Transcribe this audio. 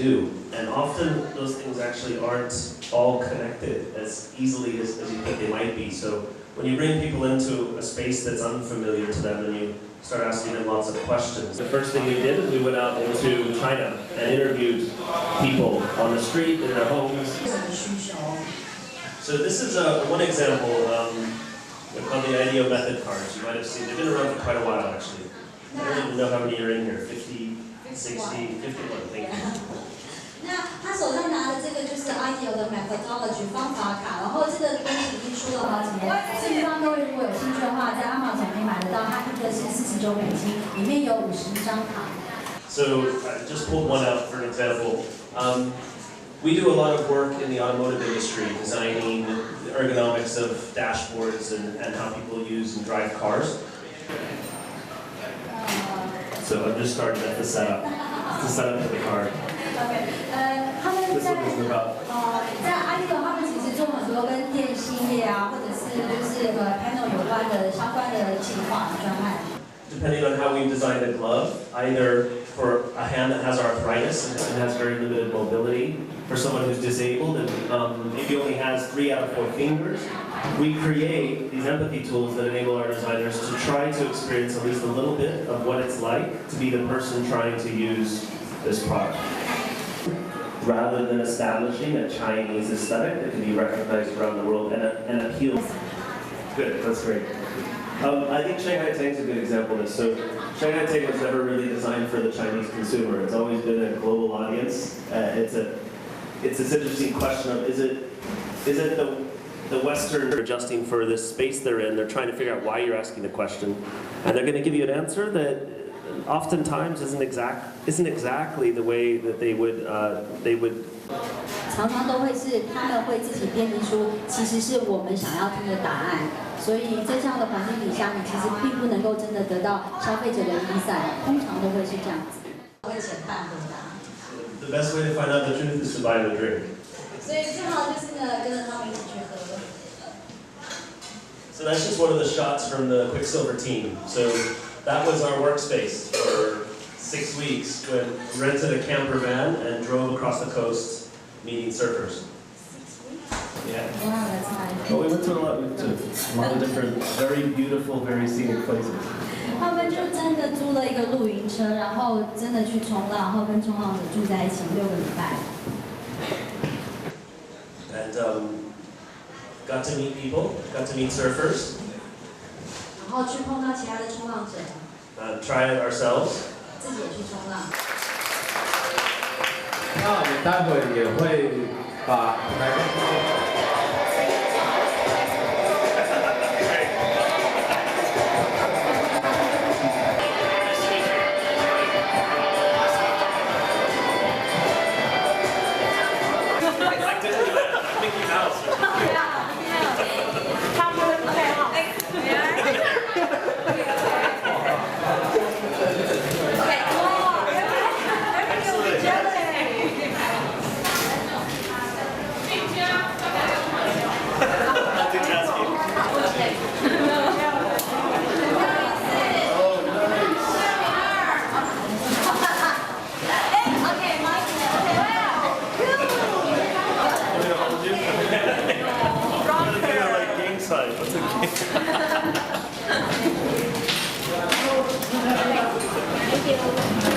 do. And often those things actually aren't all connected as easily as you think they might be. So when you bring people into a space that's unfamiliar to them and you start asking them lots of questions. The first thing we did is we went out into China and interviewed people on the street, in their homes. So this is one example. They're called the IDEO method cards. You might have seen, they've been around for quite a while actually. I don't even know how many are in here, 50, 60, 51, thank you. 那他手上拿的这个就是 IDEO 的 methodology 方法卡，然后这个东西已经出了好几年，希望各位如果有兴趣的话，在 Amazon 可以买得到，它一个是49美金，里面有51张卡。So I just pulled one out for an example. We do a lot of work in the automotive industry, designing the ergonomics of dashboards and how people use and drive cars. So I'm just starting at the setup. The setup of the car. OK， 他们在IDEO 他们其实做很多跟电信业啊，或者是panel 有关的相关的计划专案。Depending on how we design the glove, either for a hand that has arthritis and has very limited mobility, for someone who's disabled and maybe only has 3 out of 4 fingers, we create these empathy tools that enable our designers to try to experience at least a little bit of what it's like to be the person trying to use this product. Rather than establishing a Chinese aesthetic that can be recognized around the world and appeal. Good, that's great. I think Shanghai Tang is a good example of this. So Shanghai Tang was never really designed for the Chinese consumer. It's always been a global audience. It's this interesting question of is it the Western adjusting for this space they're in. They're trying to figure out why you're asking the question, and they're going to give you an answer that oftentimes isn't exactly the way that they would. 常常都会是他们会自己编辑出其实是我们想要听的答案，所以在这样的环境底下，你其实并不能够真的得到消费者的insight，通常都会是这样子。会前半回答。The best way to find out the truth is to buy the drink. 所以最好就是呢跟着他们一起去喝。So that's just one of the shots from the Quicksilver team. So that was our workspace for 6 weeks. We rented a camper van and drove across the coast, meeting surfers. 6 weeks? Yeah. Wow, that's nice. Well, we went to a lot of different, very beautiful, very scenic places. 他们就真的租了一个露营车，然后真的去冲浪，然后跟冲浪者住在一起6个礼拜。And got to meet people, got to meet surfers. 然后去碰到其他的冲浪者。Try it ourselves. 自己也去冲浪。那我们待会也会把What's a game? Thank you.